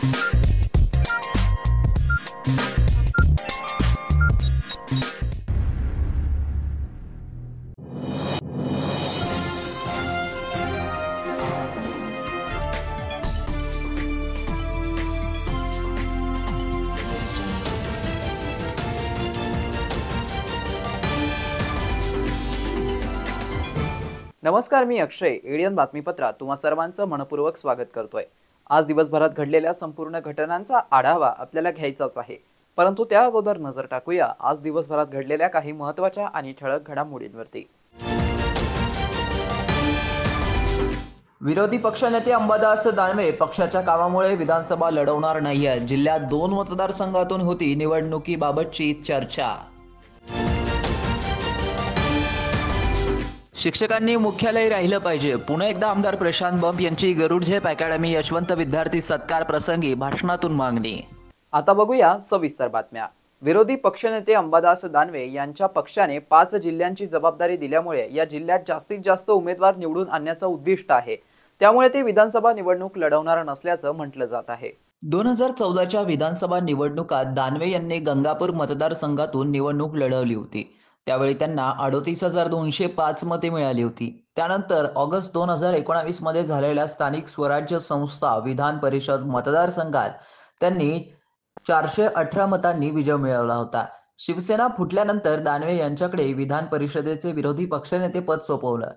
नमस्कार, मी अक्षय. एडियन बातमीपत्रात तुम्हा सर्वांचं मनपूर्वक स्वागत करतोय. आज दिवसभरात घडलेल्या संपूर्ण घटनांचा आढावा आपल्याला घ्यायचाच आहे, परंतु त्या अगोदर नजर टाकूया आज दिवसभरात घडलेल्या काही महत्त्वाच्या आणि ठळक घडामोडींवरती. विरोधी पक्षनेते अंबादास दानवे पक्षाच्या कामामुळे विधानसभा लढवणार नाहीये. जिल्ह्यात 2 मतदारसंघातून होती निवडणुकीबाबतची चर्चा. शिक्षकांनी मुख्यालय राहिलं पाहिजे. पुन्हा एकदा आमदार प्रशांत बंब यांची गरुड झेप अकॅडमी यशवंत विद्यार्थी सत्कार प्रसंगी भाषणातून मागणी. आता बघूया सविस्तर बातम्या. विरोधी पक्षनेते अंबादास दानवे यांच्या पक्षाने 5 जिल्ह्यांची जबाबदारी दिल्यामुळे या जिल्ह्यात जास्तीत जास्त उमेदवार निवडून आणण्याचं उद्दिष्ट आहे. त्यामुळे ते विधानसभा निवडणूक लढवणार नसल्याचं म्हटलं जात आहे. 2014च्या विधानसभा निवडणुकात दानवे यांनी गंगापूर मतदारसंघातून निवडणूक लढवली होती. त्यावेळी त्यांना 38,205 मते मिळाली होती. त्यानंतर ऑगस्ट 2019 मध्ये झालेल्या स्थानिक स्वराज्य संस्था विधान परिषद मतदारसंघात त्यांनी 418 मतांनी विजय मिळवला होता. शिवसेना फुटल्यानंतर दानवे यांच्याकडे विधान परिषदेचे विरोधी पक्षनेते पद सोपवलं.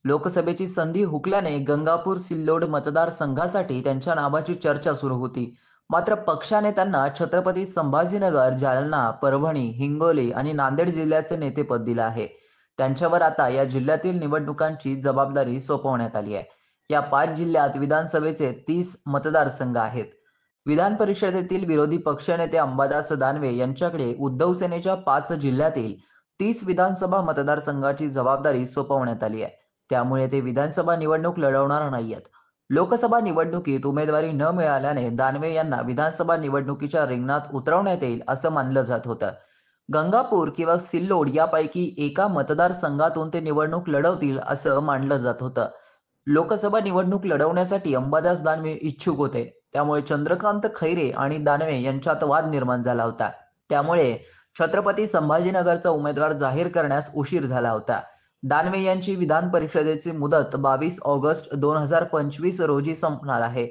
लोकसभेची संधी हुकल्याने गंगापूर सिल्लोड मतदारसंघासाठी त्यांच्या नावाची चर्चा सुरू होती. मात्र पक्षाने त्यांना छत्रपती संभाजीनगर, जालना, परभणी, हिंगोली आणि नांदेड जिल्ह्याचे नेतेपद दिलं आहे. त्यांच्यावर आता या जिल्ह्यातील निवडणुकांची जबाबदारी सोपवण्यात आली आहे. या 5 जिल्ह्यात विधानसभेचे 30 मतदारसंघ आहेत. विधान परिषदेतील विरोधी पक्षनेते अंबादास दानवे यांच्याकडे उद्धव सेनेच्या 5 जिल्ह्यातील 30 विधानसभा मतदारसंघाची जबाबदारी सोपवण्यात आली आहे. त्यामुळे ते विधानसभा निवडणूक लढवणार नाहीयेत. लोकसभा निवडणुकीत उमेदवारी न मिळाल्याने दानवे यांना विधानसभा निवडणुकीच्या रिंगणात उतरवण्यात येईल असं मानलं जात होतं. गंगापूर किंवा सिल्लोड यापैकी एका मतदारसंघातून ते निवडणूक लढवतील असं मानलं जात होतं. लोकसभा निवडणूक लढवण्यासाठी अंबादास दानवे इच्छुक होते. त्यामुळे चंद्रकांत खैरे आणि दानवे यांच्यात वाद निर्माण झाला होता. त्यामुळे छत्रपती संभाजीनगरचा उमेदवार जाहीर करण्यास उशीर झाला होता. दानवे यांची विधान परिषदेची मुदत 22 ऑगस्ट 2025 रोजी संपणार आहे.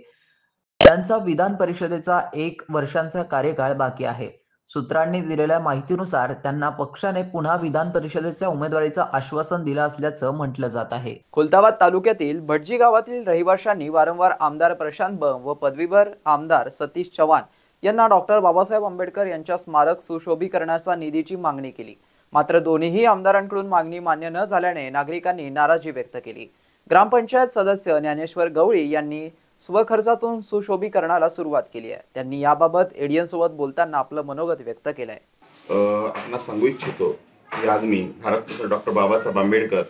त्यांचा विधान परिषदेचा 1 वर्षांचा कार्यकाळ बाकी आहे. सूत्रांनी दिलेल्या माहितीनुसार त्यांना पक्षाने पुन्हा विधान परिषदेच्या उमेदवारीचं आश्वासन दिलं असल्याचं म्हटलं जात आहे. खुलताबाद तालुक्यातील भटजी गावातील रहिवाशांनी वारंवार आमदार प्रशांत बंब व पदवीधर आमदार सतीश चव्हाण यांना डॉक्टर बाबासाहेब आंबेडकर यांच्या स्मारक सुशोभीकरणाचा निधीची मागणी केली. मात्र दोन्ही आमदारांकडून मागणी मान्य न झाल्याने नागरिकांनी नाराजी व्यक्त केली. ग्रामपंचायत सदस्य ज्ञानेश्वर गवळी यांनी स्वखर्चातून सुशोभीकरणाला सुरुवात केली आहे. त्यांनी याबाबत एडियन सोबत बोलताना आपलं मनोगत व्यक्त केलंय. आपण सांगू इच्छितो की आज मी भारतरत्न डॉक्टर बाबासाहेब आंबेडकर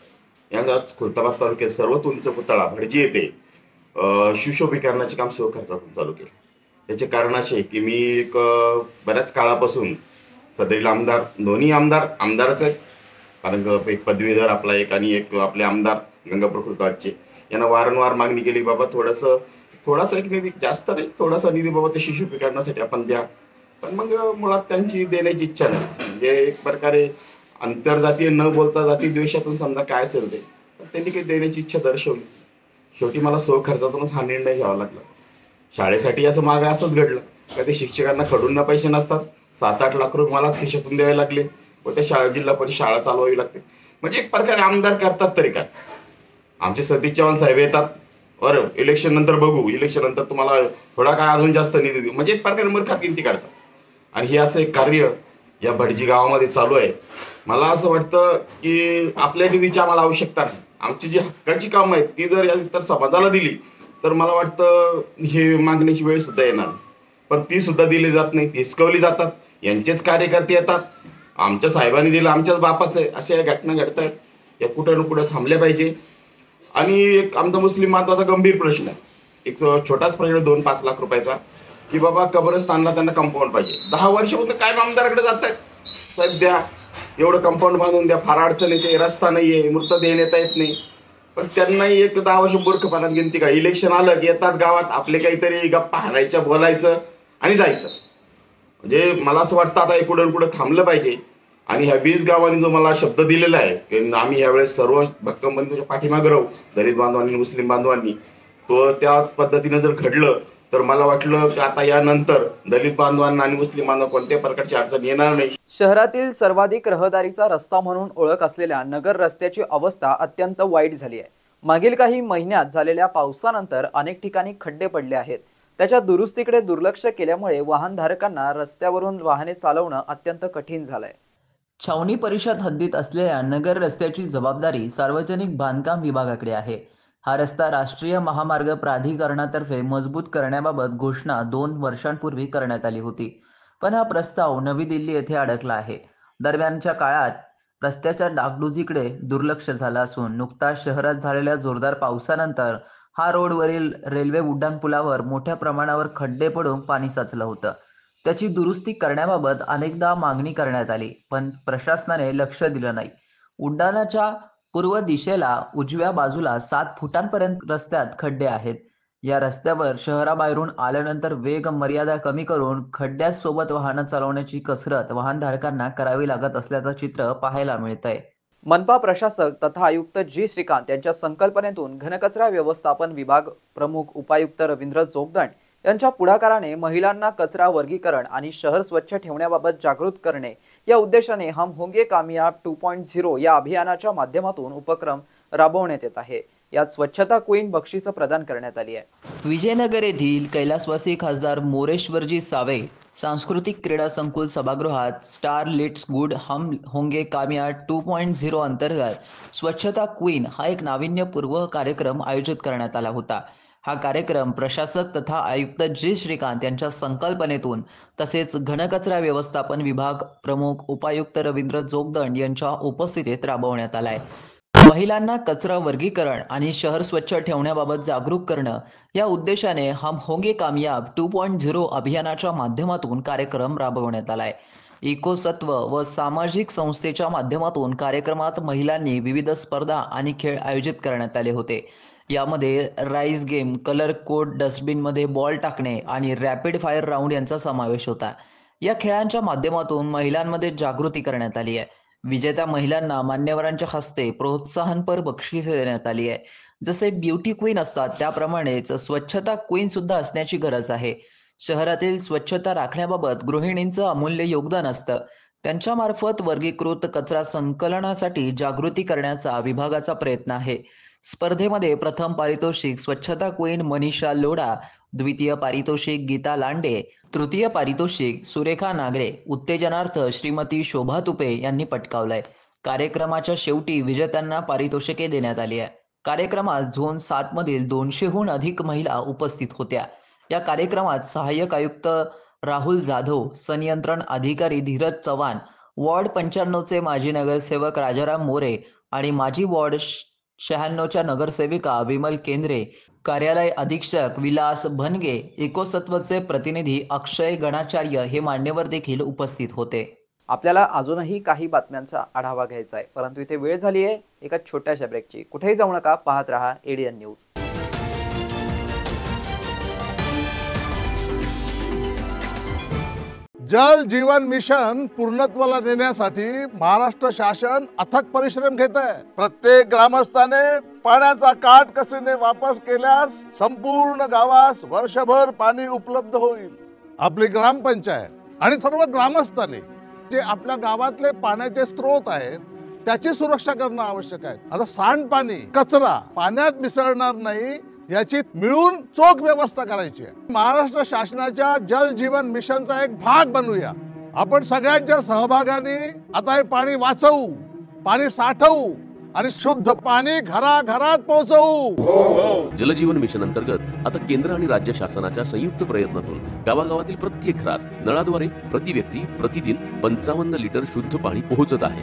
यांचा खुलताबाद तालुक्यात सर्वात उंच पुतळा भटजी येथे सुशोभीकरणाचे काम स्वखर्चातून चालू केले. त्याचे कारण असे की मी बऱ्याच काळापासून सदरील आमदार, दोन्ही आमदारच आहेत, कारण एक पदवीधर आपला एक आणि एक आपले आमदार गंगापूर खुलताबादचे यांना वारंवार मागणी केली, बाबा थोडासा एक निधी, जास्त नाही, थोडासा निधी बाबा ते सुशोभीकरणासाठी आपण द्या. पण मग मुळात त्यांची देण्याची इच्छा नाही. म्हणजे एक प्रकारे आंतरजातीय न बोलता जाती द्वेषातून समजा काय असेल ते, त्यांनी काही देण्याची इच्छा दर्शवली. शेवटी मला स्वखर्चातूनच हा निर्णय घ्यावा लागला. शाळेसाठी असं मागे असंच घडलं, कधी शिक्षकांना खडूंना पैसे नसतात, 7-8 लाख रुपये मलाच खिशातून द्यावे लागले व त्या जिल्हा परिषद शाळा चालवावी लागते. म्हणजे एक प्रकारे आमदार करतात तरी काय. आमचे सतीश चव्हाण साहेब येतात, अरे इलेक्शन नंतर बघू, इलेक्शन नंतर तुम्हाला थोडा काय अजून जास्त निधी देऊ, म्हणजे एक प्रकारे मूर्खात गिनती काढतात. आणि हे असं एक कार्य या भटजी गावामध्ये चालू आहे. मला असं वाटतं की आपल्या निधीची आम्हाला आवश्यकता नाही. आमची जी हक्काची कामं आहेत ती जर या इतर समाजाला दिली तर मला वाटतं हे मागण्याची वेळ सुद्धा येणार, पण ती सुद्धा दिली जात नाही, हिसकवली जातात. यांचेच कार्यकर्ते येतात, आमच्या साहेबांनी दिलं, आमच्याच बापाचं आहे, अशा या घटना घडत आहेत. या कुठं ना कुठं थांबल्या पाहिजे. आणि एक आमचा मुस्लिम महत्वाचा गंभीर प्रश्न आहे, एक छोटाच प्रश्न 2-5 लाख रुपयाचा, की बाबा कब्रस्तानला त्यांना कंपाऊंड पाहिजे. 10 वर्षापासून काय आमदाराकडे जात आहेत, साहेब द्या, एवढं कंपाऊंड बांधून द्या, फार अडचण येते, रस्ता नाही आहे, मृतदेह नेता येत नाही. पण त्यांनाही एक 10-20 मूर्खपणात गिनती का. इलेक्शन आलं की येतात गावात, आपले काहीतरी गप्पा हाणायच्या, बोलायचं आणि जायचं. म्हणजे मला असं वाटतं आता कुठं कुठं थांबलं पाहिजे. आणि ह्या 20 गावांनी जो मला शब्द दिलेला आहे की आम्ही यावेळेस सर्व भक्कमपणे पाठीमागे राहू, दलित बांधवांनी, मुस्लिम बांधवांनी, तो त्या पद्धतीनं जर घडलं तर मला वाटलं की आता यानंतर दलित बांधवांना आणि मुस्लिम बांधव कोणत्याही प्रकारची अडचण येणार नाही. शहरातील सर्वाधिक रहदारीचा रस्ता म्हणून ओळख असलेल्या नगर रस्त्याची अवस्था अत्यंत वाईट झाली आहे. मागील काही महिन्यात झालेल्या पावसानंतर अनेक ठिकाणी खड्डे पडले आहेत. त्याच्या दुरुस्तीकडे दुर्लक्ष केल्यामुळे वाहनधारकांना रस्त्यावरून वाहने चालवणं अत्यंत कठीण झालंय. छावणी परिषद हद्दीत असलेल्या नगर रस्त्याची जबाबदारी सार्वजनिक बांधकाम विभागाकडे आहे. हा रस्ता राष्ट्रीय महामार्ग प्राधिकरणातर्फे मजबूत करण्याबाबत घोषणा 2 वर्षांपूर्वी करण्यात आली होती. पण हा प्रस्ताव नवी दिल्ली येथे अडकला आहे. दरम्यानच्या काळात रस्त्याच्या डागडुजीकडे दुर्लक्ष झालं असून नुकताच शहरात झालेल्या जोरदार पावसानंतर हा रोडवरील रेल्वे उड्डाणपुलावर मोठ्या प्रमाणावर खड्डे पडून पाणी साचलं होतं. त्याची दुरुस्ती करण्याबाबत अनेकदा मागणी करण्यात आली, पण प्रशासनाने लक्ष दिलं नाही. उड्डाणाच्या पूर्व दिशेला उजव्या बाजूला 7 फुटांपर्यंत रस्त्यात खड्डे आहेत. या रस्त्यावर शहराबाहेरून आल्यानंतर वेग मर्यादा कमी करून खड्ड्यासोबत वाहनं चालवण्याची कसरत वाहनधारकांना करावी लागत असल्याचं चित्र पाहायला मिळतंय. मनपा प्रशासक तथा आयुक्त जी श्रीकांत यांच्या संकल्पनेतून घनकचरा व्यवस्थापन विभाग प्रमुख उपायुक्त रवींद्र जोगदंड यांच्या पुढाकाराने महिलांना कचरा वर्गीकरण आणि शहर स्वच्छ ठेवण्याबाबत जागृत करणे या उद्देशाने हम होंगे कामयाब 2.0 या अभियानाच्या माध्यमातून उपक्रम राबवण्यात येत आहे. यात स्वच्छता क्वीन बक्षीस प्रदान करण्यात आली आहे. विजयनगर येथील कैलासवासी खासदार मोरेश्वरजी सावे सांस्कृतिक क्रीडा संकुल सभागृहात स्टार लेट्स गुड हम होंगे कामयाब 2.0 अंतर्गत स्वच्छता क्वीन हा एक नाविन्यपूर्ण कार्यक्रम आयोजित करण्यात आला होता. हा कार्यक्रम प्रशासक तथा आयुक्त जी श्रीकांत यांच्या संकल्पनेतून तसेच घनकचरा व्यवस्थापन विभाग प्रमुख उपायुक्त रवींद्र जोगदंड यांच्या उपस्थितीत राबवण्यात आलाय. महिलांना कचरा वर्गीकरण आणि शहर स्वच्छ ठेवण्याबाबत जागरूक करणं या उद्देशाने हम होंगे कामयाब 2.0 अभियानाच्या माध्यमातून कार्यक्रम राबवण्यात आलाय. इकोसत्व व सामाजिक संस्थेच्या माध्यमातून कार्यक्रमात महिलांनी विविध स्पर्धा आणि खेळ आयोजित करण्यात आले होते. यामध्ये राईस गेम, कलर कोड डस्टबिनमध्ये बॉल टाकणे आणि रॅपिड फायर राऊंड यांचा समावेश होता. या खेळांच्या माध्यमातून महिलांमध्ये जागृती करण्यात आली आहे. विजेत्या महिलांना मान्यवरांच्या हस्ते प्रोत्साहनपर बक्षिसे देण्यात आली आहे. जसे ब्युटी क्वीन असतात त्याप्रमाणेच स्वच्छता क्वीन सुद्धा असण्याची गरज आहे. शहरातील स्वच्छता राखण्याबाबत गृहिणींचं अमूल्य योगदान असतं. त्यांच्या मार्फत वर्गीकृत कचरा संकलनासाठी जागृती करण्याचा विभागाचा प्रयत्न आहे. स्पर्धेमध्ये प्रथम पारितोषिक स्वच्छता क्वीन मनीषा लोढा, द्वितीय पारितोषिक गीता लांडे, तृतीय पारितोषिक सुरेखा नागरे, उत्तेजनार्थ श्रीमती शोभा तुपे यांनी पटकावलंय. कार्यक्रमाच्या शेवटी विजेत्यांना पारितोषिके देण्यात आली आहे. कार्यक्रमात झोन 7 मधील 200हून अधिक महिला उपस्थित होत्या. या कार्यक्रमात सहाय्यक आयुक्त राहुल जाधव, संनियंत्रण अधिकारी धीरज चव्हाण, वॉर्ड 95चे माजी नगरसेवक राजाराम मोरे आणि माजी वॉर्ड 96च्या नगरसेविका विमल केंद्रे, कार्यालय अधीक्षक विलास भनगे, इकोसत्वचे प्रतिनिधी अक्षय गणाचार्य हे मान्यवर देखील उपस्थित होते. आपल्याला अजूनही काही बातम्यांचा आढावा घ्यायचा आहे, परंतु इथे वेळ झाली आहे एका छोट्याशा ब्रेकची. कुठेही जाऊ नका, पाहत रहा एडीएन न्यूज. जल जीवन मिशन पूर्णत्वाला नेण्यासाठी महाराष्ट्र शासन अथक परिश्रम घेत आहे. प्रत्येक ग्रामस्थाने पाण्याचा काटकसरीने वापर केल्यास संपूर्ण गावास वर्षभर पाणी उपलब्ध होईल. आपली ग्रामपंचायत आणि सर्व ग्रामस्थांनी जे आपल्या गावातले पाण्याचे स्रोत आहेत त्याची सुरक्षा करणं आवश्यक आहे. आता सांडपाणी, कचरा पाण्यात मिसळणार नाही याची मिळून चोख व्यवस्था करायची आहे. महाराष्ट्र शासनाच्या जल जीवन मिशनचा एक भाग बनूया. आपण सगळ्यांच्या सहभागाने आता हे पाणी वाचवू, पाणी साठवू आणि शुद्ध पाणी घराघरात पोहोचवू. जलजीवन मिशन अंतर्गत आता केंद्र आणि राज्य शासनाच्या संयुक्त प्रयत्नातून गावागावातील प्रत्येक घरात नळाद्वारे प्रति व्यक्ती प्रतिदिन 55 लिटर शुद्ध पाणी पोहोचत आहे.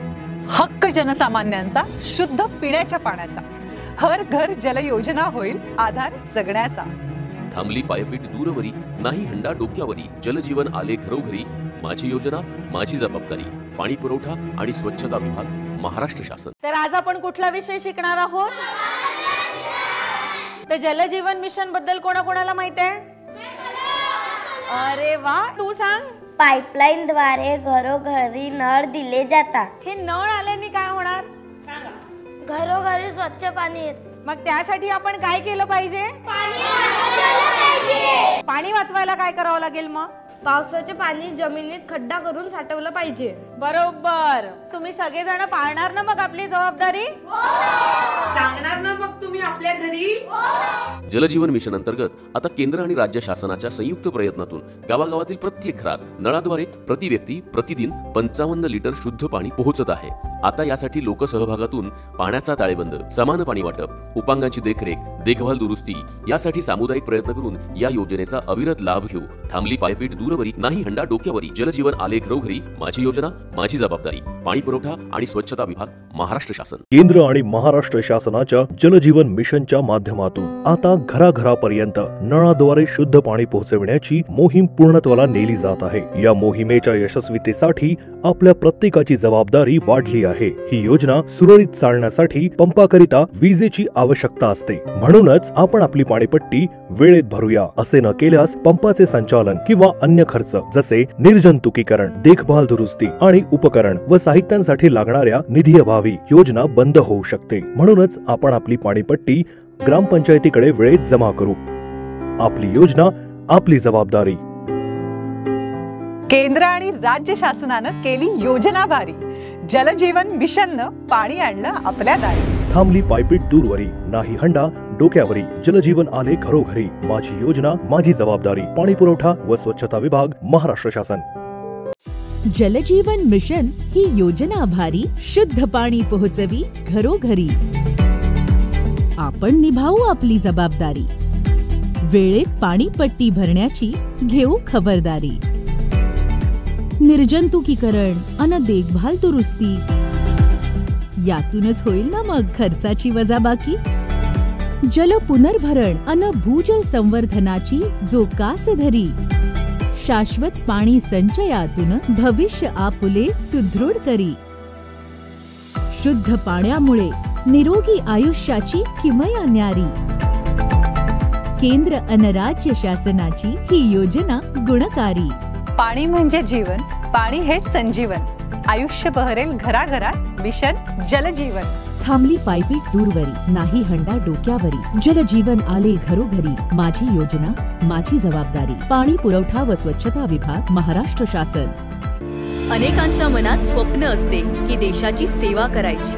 हक्क जनसामान्यांचा शुद्ध पिण्याच्या पाण्याचा. हर घर जल योजना होईल आधार जगण्याचा. थांबली पायपीट दूरवरी, नाही हंडा डोक्यावरी. जलजीवन आले घरोघरी. माझी योजना माझी जबाबदारी. पाणी पुरवठा आणि स्वच्छता विभाग, महाराष्ट्र शासन. तर आज आपण कुठला विषय शिकणार आहोत? तर जलजीवन मिशन बद्दल कोणाकोणाला माहित आहे? अरे वा, तू सांग. पाईपलाईन द्वारे घरोघरी नळ दिले जातात. हे नळ आल्याने काय होणार? घरोघरी स्वच्छ पाणी येते. मग त्यासाठी आपण काय केलं पाहिजे? पाणी वाचवायला काय करावं लागेल मग? पावसाचे पाणी जमिनीत खड्डा करून साठवलं पाहिजे. बरोबर. तुम्ही सगळेजण पाळणार ना मग आपली जबाबदारी? सांगणार ना मग तुम्ही आपल्या घरी? जलजीवन मिशन अंतर्गत आता केंद्र आणि राज्य शासनाच्या संयुक्त प्रयत्नातून गावागावातील प्रत्येक घरात नळाद्वारे प्रति व्यक्ती प्रतिदिन 55 लिटर शुद्ध पाणी पोहोचत आहे. आता यासाठी लोकसहभागातून पाण्याचा ताळेबंद, समान पाणी वाटप, उपांगाची देखरेख, देखभाल दुरुस्ती यासाठी सामुदायिक प्रयत्न करून या योजनेचा अविरत लाभ घेऊ. थांबली पायपीट दूरवरी, नाही हंडा डोक्यावरी. जलजीवन आले घरोघरी. माझी योजना, माझी जबाबदारी. पाणी पुरवठा आणि स्वच्छता विभाग, महाराष्ट्र शासन. केंद्र आणि महाराष्ट्र शासनाच्या जलजीवन मिशनच्या माध्यमातून आता घराघरापर्यंत नळाद्वारे शुद्ध पाणी पोहोचविण्याची मोहीम पूर्णत्वाला नेली जात आहे. या मोहिमेच्या यशस्वीतेसाठी आपल्या प्रत्येकाची जबाबदारी वाढली आहे. ही योजना सुरळीत चालण्यासाठी पंपाकरिता विजेची आवश्यकता असते. म्हणूनच आपण आपली पाणीपट्टी वेळेत भरूया. असे न केल्यास पंपाचे संचालन किंवा अन्य खर्च जसे निर्जंतुकीकरण, देखभाल दुरुस्ती आणि उपकरण व साहित्यांसाठी लागणाऱ्या निधीअभावी योजना बंद होऊ शकते. म्हणूनच आपण आपली पाणीपट्टी ग्रामपंचायतीकडे वेळेत जमा करू. आपली योजना, आपली जबाबदारी. केंद्र आणि राज्य शासनानं केली योजना भारी. जलजीवन मिशननं पाणी आणलं आपल्या दारी. थांबली पायपीट दूरवरी, नाही हंडा डोक्यावरी. जलजीवन आले घरोघरी. माझी योजना, माझी जबाबदारी. पाणी पुरवठा व स्वच्छता विभाग, महाराष्ट्र शासन. जलजीवन मिशन ही योजना भारी शुद्ध पाणी पोहोचवी घरोघरी. आपण निभावू आपली जबाबदारी. वेळेत पाणीपट्टी भरण्याची घेऊ खबरदारी. निर्जंतुकीकरण अन देखभाल दुरुस्ती यातूनच होईल ना मग खर्चाची वजाबाकी. जल पुनर्भरण अन भूजल संवर्धनाची जो कास धरी. शाश्वत पाणी संचयातून भविष्य आपुले सुदृढ करी. शुद्ध पाण्यामुळे निरोगी आयुष्याची किमया न्यारी. केंद्र अन राज्य शासनाची ही योजना गुणकारी. पाणी म्हणजे जीवन, पाणी हे संजीवन. आयुष्य बहरेल घराघरात. मिशन जलजीवन. थांबली पायपीट दूरवरी, नाही हंडा डोक्यावरी. जलजीवन आले घरोघरी. माझी योजना, माझी जबाबदारी. पाणी पुरवठा व स्वच्छता विभाग, महाराष्ट्र शासन. अनेकांच्या मनात स्वप्न असते की देशाची सेवा करायची,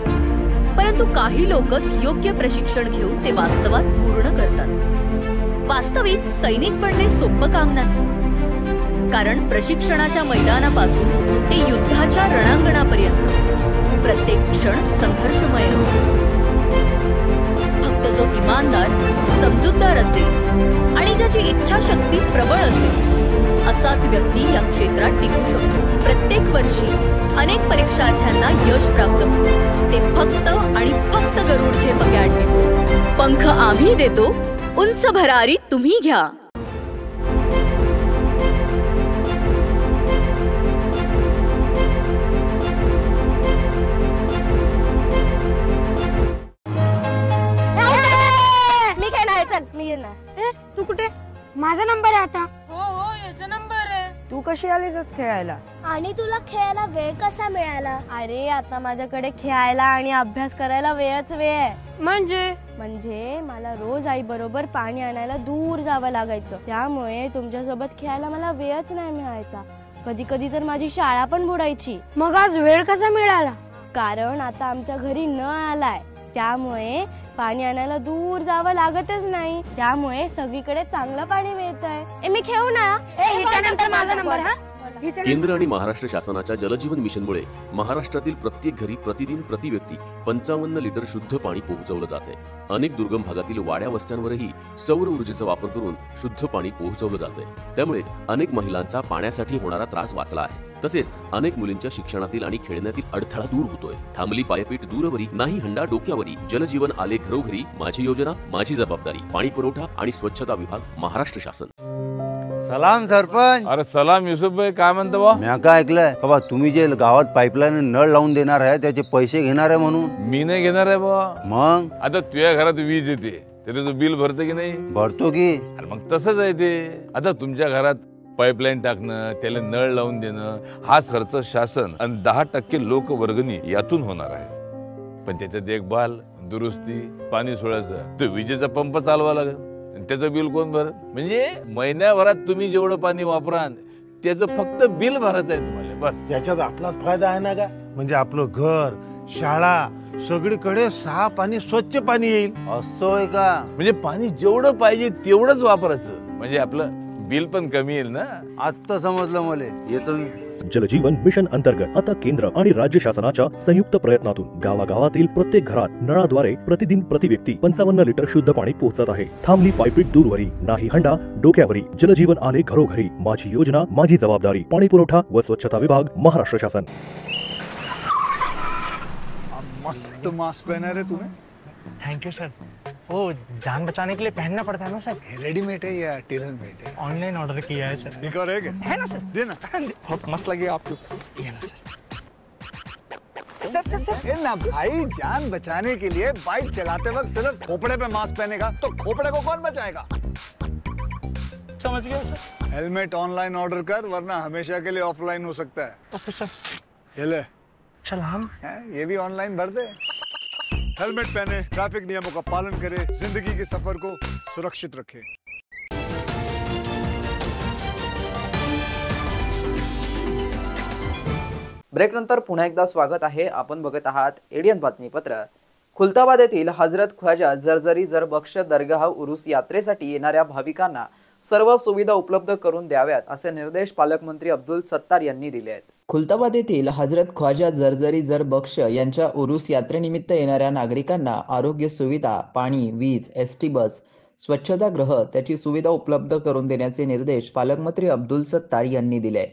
परंतु काही लोकच योग्य प्रशिक्षण घेऊन ते वास्तवात पूर्ण करतात. वास्तविक सैनिक बनणे सोपं काम नाही, कारण प्रशिक्षणाच्या मैदानापासून ते युद्धाच्या रणांगणापर्यंत प्रत्येक क्षण संघर्षमय असतो. फक्त जो इमानदार, समजूतदार असेल आणि ज्याची इच्छाशक्ती प्रबळ असेल असाच व्यक्ती या क्षेत्रात टिकू शकतो. प्रत्येक वर्षी अनेक परीक्षार्थ्यांना यश प्राप्त होते, ते फक्त आणि फक्त गरुड झेप अकॅडमी. पंख आम्ही देतो, उंच भरारी तुम्ही घ्या. तू कुठे? माझा नंबर आहे आता. हो याचा नंबर आहे. तू कशी आलीस खेळायला? आणि तुला खेळायला वेळ कसा मिळाला? अरे आता माझ्याकडे खेळायला आणि अभ्यास करायला वेळच वेळ आहे. म्हणजे मला रोज आई बरोबर पाणी आणायला दूर जावं लागायचं. त्यामुळे तुमच्यासोबत खेळायला मला वेळच नाही मिळायचा. कधी कधी तर माझी शाळा पण बुडायची. मग आज वेळ कसा मिळाला? कारण आता आमच्या घरी नळ आलाय, त्यामुळे पाणी आणायला दूर जावं लागतच नाही. त्यामुळे सगळीकडे चांगलं पाणी मिळतंय. मी खेळू ना? माझा नंबर. केंद्र आणि महाराष्ट्र शासनाच्या जलजीवन मिशनमुळे महाराष्ट्रातील प्रत्येक घरी प्रतिदिन प्रति व्यक्ती 55 लिटर शुद्ध पाणी पोहोचवलं जाते. अनेक दुर्गम भागातील वाड्या वस्त्यांवरही सौर ऊर्जेचा वापर करून शुद्ध पाणी पोहोचवलं जातंय. त्यामुळे अनेक महिलांचा पाण्यासाठी होणारा त्रास वाचला आहे. तसेच अनेक मुलींच्या शिक्षणातील आणि खेळण्यातील अडथळा दूर होतोय. थांबली पायपीट दूरवरी, नाही हंडा डोक्यावरी. जलजीवन आले घरोघरी. माझी योजना, माझी जबाबदारी. पाणी पुरवठा आणि स्वच्छता विभाग, महाराष्ट्र शासन. सलाम सरपंच. अरे सलाम युसुफ भाई, काय म्हणतो बा? मी काय ऐकलंय बाबा, तुम्ही जे गावात पाईपलाईन नळ लावून देणार आहे त्याचे पैसे घेणार आहे म्हणून. मी नाही घेणार आहे बा. मग आता तुझ्या घरात वीज येते, तरी तो बिल भरतो की नाही? भरतो की. अरे मग तसंच आहे ते. आता तुमच्या घरात पाईपलाईन टाकणं, त्याला नळ लावून देणं, हाच खर्च शासन आणि 10% लोकवर्गणी यातून होणार आहे. पण त्याच्या देखभाल, दुरुस्ती, पाणी सोडायचं, तो विजेचा पंप चालवा लागेल, त्याचं बिल कोण भरत? म्हणजे महिन्याभरात तुम्ही जेवढं पाणी वापराल त्याचं फक्त बिल भरायचं आहे तुम्हाला, बस. याच्यात आपलाच फायदा आहे ना का? म्हणजे आपलं घर, शाळा, सगळीकडे साफ आणि स्वच्छ पाणी येईल. असं आहे का? म्हणजे पाणी जेवढं पाहिजे तेवढंच वापरायचं, म्हणजे आपलं बिल पण कमी येईल ना. आता समजलं मला. येतो मी. जलजीवन मिशन अंतर्गत आता केंद्र आणि राज्य शासनाच्या संयुक्त प्रयत्नातून गावागावातील प्रत्येक घरात नळाद्वारे प्रतिदिन प्रति व्यक्ती 55 लिटर शुद्ध पाणी पोहोचत आहे. थांबली पायपीट दूरवरी, नाही हंडा डोक्यावरी. जलजीवन आले घरोघरी. माझी योजना, माझी जबाबदारी. पाणी पुरवठा व स्वच्छता विभाग, महाराष्ट्र शासन. मस्त मास्क पहना रे तूने. Thank you sir. वो जान बचाने के लिए पहनना पड़ता है ना सर. रेडीमेड है या टेलर मेड है? ऑनलाइन ऑर्डर किया है सर. एक और है क्या? है ना सर. देना. बहुत मस्त लगे आपको. ये ना सर. सर ना भाई, जान बचाने के लिए बाइक चलाते वक्त सिर्फ खोपड़े पे मास्क पहनेगा तो खोपड़े को कौन बचाएगा? समझ गया सर. हेलमेट ऑनलाइन ऑर्डर कर, वरना हमेशा के लिए ऑफलाइन हो सकता है. Okay sir. ये ले. चल हम ये भी ऑनलाइन भर दे. हेलमेट पहने, ट्रैफिक नियमों का पालन करे, जिंदगी के सफर को सुरक्षित रखे. ब्रेक नंतर पुन्हा एकदा स्वागत आहे. आपण बघत आहात एडियन बातमीपत्र. खुलताबाद येथील हजरत ख्वाजा जरजरी जरबख्श दरगाह उरूस यात्रेसाठी येणाऱ्या भाविकांना सर्व सुविधा उपलब्ध करून द्याव्यात असे निर्देश पालकमंत्री अब्दुल सत्तार यांनी दिले आहेत. खुलताबाद येथील हजरत ख्वाजा जरजरी जरबख्श यांच्या उरूस यात्रेनिमित्त येणाऱ्या नागरिकांना आरोग्य सुविधा, पाणी, वीज, एसटी बस, स्वच्छतागृह त्याची सुविधा उपलब्ध करून देण्याचे निर्देश पालकमंत्री अब्दुल सत्तार यांनी दिले.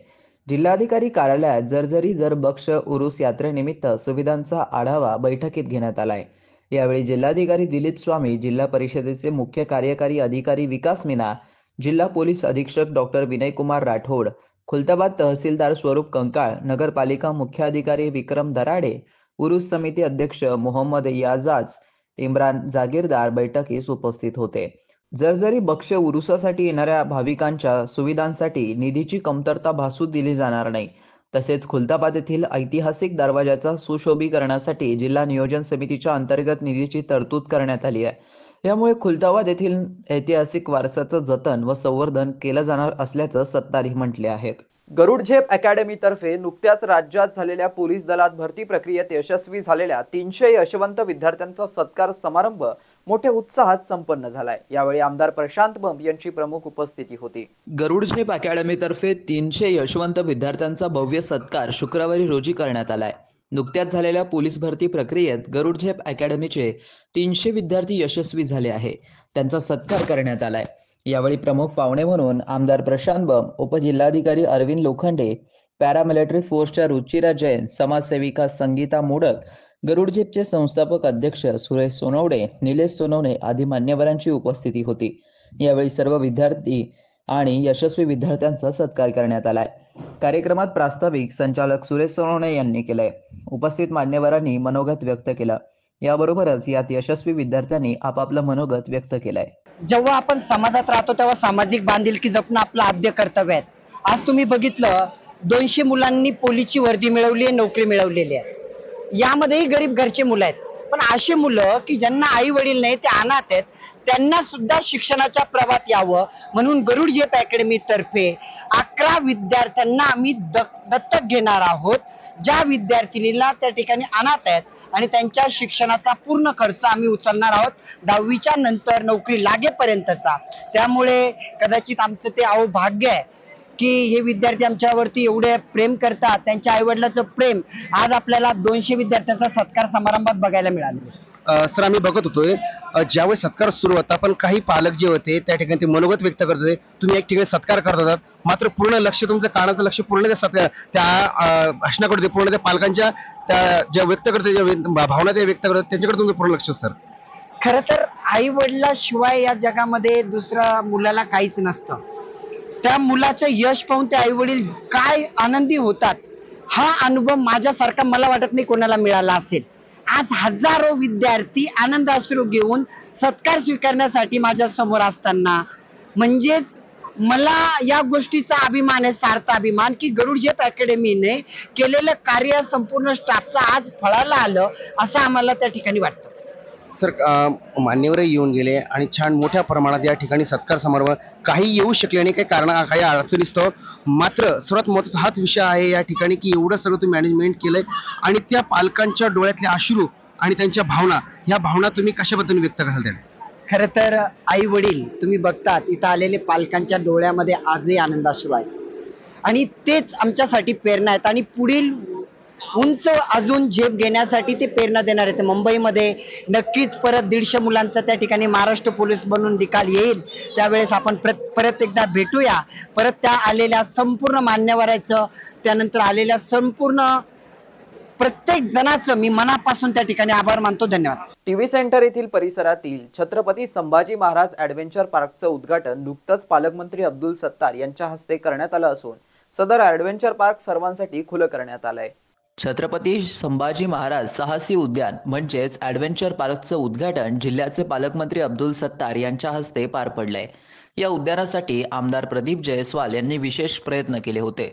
जिल्हाधिकारी कार्यालयात जरजरी जरबख्श उरूस यात्रेनिमित्त सुविधांचा आढावा बैठकीत घेण्यात आलाय. यावेळी जिल्हाधिकारी दिलीप स्वामी, जिल्हा परिषदेचे मुख्य कार्यकारी अधिकारी विकास मीना, जिल्हा पोलीस अधीक्षक डॉक्टर विनयकुमार राठोड, खुलताबाद तहसीलदार स्वरूप कंकाळ, नगरपालिका मुख्याधिकारी विक्रम दराडे, उरूस समिती अध्यक्ष मोहम्मद याजाज, इम्रान जागीरदार बैठकीस उपस्थित होते. जरजरी बख्श उरुसासाठी येणाऱ्या भाविकांच्या सुविधांसाठी निधीची कमतरता भासू दिली जाणार नाही. तसेच खुलताबाद येथील ऐतिहासिक दरवाजाचा सुशोभीकरणासाठी जिल्हा नियोजन समितीच्या अंतर्गत निधीची तरतूद करण्यात आली आहे. यामुळे खुलताबाद येथील ऐतिहासिक वारसाचं जतन व संवर्धन केलं जाणार असल्याचं सत्तारही म्हटले आहेत. गरुड झेप अकॅडमीतर्फे नुकत्याच राज्यात झालेल्या पोलीस दलात भरती प्रक्रियेत यशस्वी झालेल्या 300 यशवंत विद्यार्थ्यांचा सत्कार समारंभ मोठ्या उत्साहात संपन्न झालाय. यावेळी आमदार प्रशांत बंब यांची प्रमुख उपस्थिती होती. गरुड झेप अकॅडमीतर्फे 300 यशवंत विद्यार्थ्यांचा भव्य सत्कार शुक्रवारी रोजी करण्यात आलाय. नुकत्याच झालेल्या पोलीस भरती प्रक्रियेत गरुड झेप अकॅडमीचे 300 विद्यार्थी यशस्वी झाले आहे. त्यांचा सत्कार करण्यात आलाय. यावेळी प्रमुख पाहुणे म्हणून आमदार प्रशांत बंब, उपजिल्हाधिकारी अरविंद लोखंडे, पॅरामिलिटरी फोर्सच्या रुचिरा जैन, समाजसेविका संगीता मोडक, गरुड झेपचे संस्थापक अध्यक्ष सुरेश सोनवणे, निलेश सोनवणे आदी मान्यवरांची उपस्थिती होती. यावेळी सर्व विद्यार्थी आणि यशस्वी विद्यार्थ्यांचा सत्कार करण्यात आलाय. कार्यक्रमात प्रास्ताविक संचालक सुरेश सोनवणे यांनी केलंय. उपस्थित मान्यवरांनी मनोगत व्यक्त केलं. याबरोबरच यात यशस्वी विद्यार्थ्यांनी आपापलं मनोगत व्यक्त केलंय. जेव्हा आपण समाजात राहतो तेव्हा सामाजिक बांधिलकी जपणं आपलं आद्य कर्तव्य आहे. आज तुम्ही बघितलं 200 मुलांनी पोलीसची वर्दी मिळवली आहे, नोकरी मिळवलेली आहे. यामध्येही गरीब घरचे मुलं आहेत. पण अशी मुलं की ज्यांना आई वडील नाही, ते अनाथ आहेत, त्यांना सुद्धा शिक्षणाच्या प्रवाहात यावं म्हणून गरुड झेप अकॅडमी तर्फे 11 विद्यार्थ्यांना आम्ही दत्तक घेणार आहोत. ज्या विद्यार्थिनीला त्या ठिकाणी अनाथ आहेत आणि त्यांच्या शिक्षणाचा पूर्ण खर्च आम्ही उचलणार आहोत 10वीच्या नंतर नोकरी लागेपर्यंतचा. त्यामुळे कदाचित आमचं ते भाग्य आहे की हे विद्यार्थी आमच्यावरती एवढे प्रेम करतात. त्यांच्या आईवडिलाचं प्रेम आज आपल्याला 200 विद्यार्थ्यांचा सत्कार समारंभात बघायला मिळालं. सर, आम्ही बघत होतोय ज्यावेळी सत्कार सुरू होता पण काही पालक जे होते त्या ठिकाणी ते मनोगत व्यक्त करत होते. तुम्ही एक ठिकाणी सत्कार करत होतात, मात्र पूर्ण लक्ष, तुमचं कानाचं लक्ष पूर्ण त्या भाषणाकडे होते, पूर्ण त्या पालकांच्या त्या ज्या व्यक्त करते, ज्या भावना ते व्यक्त करतात त्यांच्याकडे तुमचं पूर्ण लक्ष. सर, खरं तर आई वडिलाशिवाय या जगामध्ये दुसऱ्या मुलाला काहीच नसतं. त्या मुलाचं यश पाहून ते आई वडील काय आनंदी होतात हा अनुभव माझ्यासारखा मला वाटत नाही कोणाला मिळाला असेल. आज हजारो विद्यार्थी आनंद अश्रू घेऊन सत्कार स्वीकारण्यासाठी माझ्या समोर असताना, म्हणजेच मला या गोष्टीचा अभिमान आहे, सार्थ अभिमान, की गरुड झेप अकॅडमीने केलेलं कार्य संपूर्ण स्टाफचं आज फळाला आलं असं आम्हाला त्या ठिकाणी वाटतं. सर, मान्यवरही येऊन गेले आणि छान मोठ्या प्रमाणात या ठिकाणी सत्कार समारंभ काही येऊ शकले नाही, काही अडचणीस्तव. मात्र सर्वात महत्त्वाचा हाच विषय आहे या ठिकाणी की एवढं सगळं तुम्ही मॅनेजमेंट केलंय आणि त्या पालकांच्या डोळ्यातले अश्रू आणि त्यांच्या भावना, ह्या भावना तुम्ही कशा पद्धतीने व्यक्त कराल? त्या खरं तर आई वडील तुम्ही बघतात इथं आलेले पालकांच्या डोळ्यामध्ये आजही आनंदाश्रू आहेत आणि तेच आमच्यासाठी प्रेरणा आहेत आणि पुढील उंच अजून झेप घेण्यासाठी ते प्रेरणा देणार आहेत. मुंबईमध्ये नक्कीच परत 150 मुलांचा त्या ठिकाणी महाराष्ट्र पोलीस बनून निकाल येईल, त्यावेळेस आपण परत एकदा भेटूया. परत त्या आलेल्या संपूर्ण मान्यवरांचं, त्यानंतर आलेल्या संपूर्ण प्रत्येक जणाचं मी मनापासून त्या ठिकाणी आभार मानतो. धन्यवाद. टीव्ही सेंटर येथील परिसरातील छत्रपती संभाजी महाराज ॲडव्हेंचर पार्कचं उद्घाटन नुकतंच पालकमंत्री अब्दुल सत्तार यांच्या हस्ते करण्यात आलं असून सदर ॲडव्हेंचर पार्क सर्वांसाठी खुलं करण्यात आलंय. छत्रपती संभाजी महाराज साहसी उद्यान म्हणजेच ॲडव्हेंचर पार्कचं उद्घाटन जिल्ह्याचे पालकमंत्री अब्दुल सत्तार यांच्या हस्ते पार पडलंय. या उद्यानासाठी आमदार प्रदीप जयस्वाल यांनी विशेष प्रयत्न केले होते.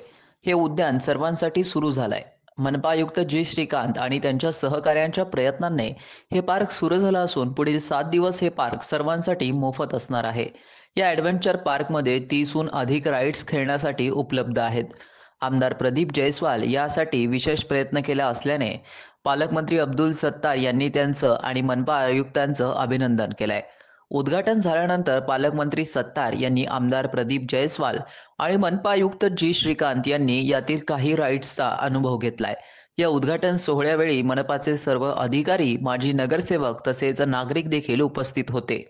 हे उद्यान सर्वांसाठी सुरू झालंय. मनपा आयुक्त जी श्रीकांत आणि त्यांच्या सहकाऱ्यांच्या प्रयत्नांनी हे पार्क सुरू झालं असून पुढील 7 दिवस हे पार्क सर्वांसाठी मोफत असणार आहे. या ॲडव्हेंचर पार्कमध्ये 30हून अधिक राईड्स खेळण्यासाठी उपलब्ध आहेत. आमदार प्रदीप जयस्वाल यासाठी विशेष प्रयत्न केला असल्याने पालकमंत्री अब्दुल सत्तार यांनी त्यांचं आणि मनपा आयुक्तांचं अभिनंदन केलंय. उद्घाटन झाल्यानंतर पालकमंत्री सत्तार यांनी आमदार प्रदीप जयस्वाल आणि मनपा आयुक्त जी श्रीकांत यांनी यातील काही राईड्सचा अनुभव घेतलाय. या उद्घाटन सोहळ्यावेळी मनपाचे सर्व अधिकारी, माजी नगरसेवक तसेच नागरिक देखील उपस्थित होते.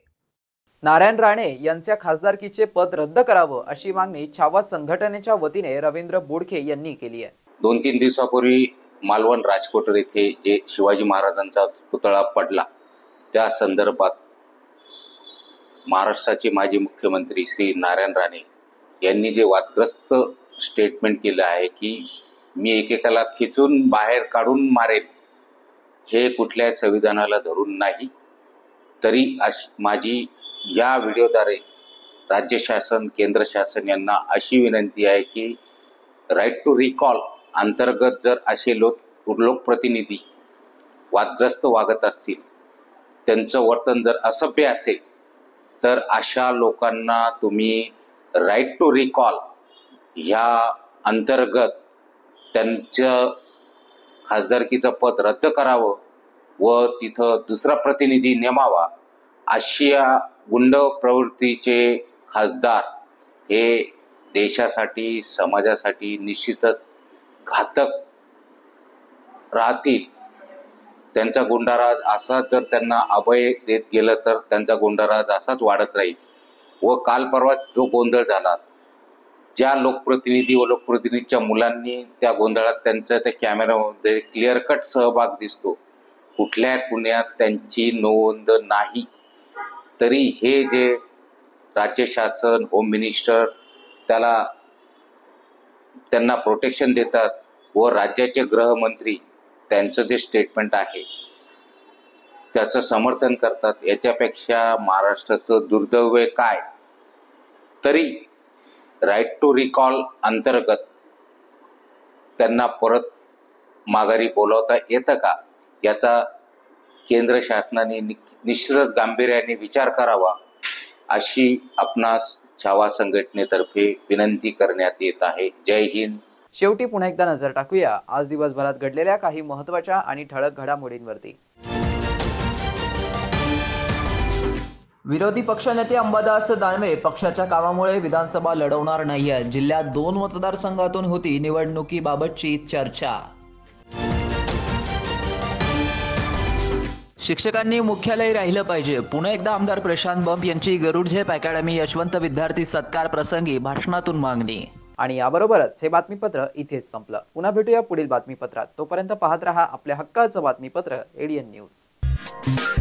नारायण राणे यांच्या खासदारकीचे पद रद्द करावं अशी मागणी छावा संघटनेच्या वतीने रवींद्र बोडखे यांनी केली आहे. 2-3 दिवसापूर्वी मालवण राजकोट येथे जे शिवाजी महाराजांचा पुतळा पडला त्या संदर्भात महाराष्ट्राचे माजी मुख्यमंत्री श्री नारायण राणे यांनी जे वादग्रस्त स्टेटमेंट केलं आहे की मी एकेकाला खिचून बाहेर काढून मारेल, हे कुठल्या संविधानाला धरून नाही. तरी माझी या व्हिडिओद्वारे राज्य शासन, केंद्र शासन यांना अशी विनंती आहे की राईट टू रिकॉल अंतर्गत जर असे लोकप्रतिनिधी वादग्रस्त वागत असतील, त्यांचं वर्तन जर असभ्य असेल, तर अशा लोकांना तुम्ही राईट टू रिकॉल ह्या अंतर्गत त्यांचं खासदारकीचं पद रद्द करावं व तिथं दुसरा प्रतिनिधी नेमावा. अशा गुंड प्रवृत्तीचे खासदार हे देशासाठी, समाजासाठी निश्चितच घातक राहतील. त्यांचा गुंडाराज असाच जर त्यांना अभय देत गेलं तर त्यांचा गुंडाराज असाच वाढत राहील. व काल परवा जो गोंधळ झाला, ज्या लोकप्रतिनिधी व लोकप्रतिनिधीच्या मुलांनी त्या गोंधळात त्यांच्या त्या कॅमेऱ्यामध्ये क्लिअर कट सहभाग दिसतो, कुठल्या गुन्ह्यात त्यांची नोंद नाही. तरी हे जे राज्य शासन, होम मिनिस्टर त्यांना प्रोटेक्शन देतात व राज्याचे गृहमंत्री त्यांचं जे स्टेटमेंट आहे त्याचं समर्थन करतात, याच्यापेक्षा महाराष्ट्राचं दुर्दैव काय. तरी राईट टू रिकॉल अंतर्गत त्यांना परत माघारी बोलावता येतं का, याचा केंद्र शासनाने निश्चितच गांभीर्याने विचार करावा अशी आपणास छावा संघटनेतर्फे विनंती करण्यात येत आहे. जय हिंद. शेवटी पुन्हा एकदा नजर टाकूया आज दिवसभरात घडलेल्या काही महत्त्वाच्या आणि ठळक घडामोडींवरती. विरोधी पक्षनेते अंबादास दानवे पक्षाच्या कामामुळे विधानसभा लढवणार नाहीये. जिल्ह्यात 2 मतदारसंघातून होती निवडणुकीबाबतची चर्चा. शिक्षकांनी मुख्यालय राहिलं पाहिजे. पुन्हा एकदा आमदार प्रशांत बंब यांची गरुड झेप अकॅडमी यशवंत विद्यार्थी सत्कार प्रसंगी भाषणातून मागणी. आणि याबरोबरच हे बातमीपत्र इथेच संपलं. पुन्हा भेटूया पुढील बातमीपत्रात. तोपर्यंत पाहत रहा आपल्या हक्काचं बातमीपत्र एडीएन न्यूज.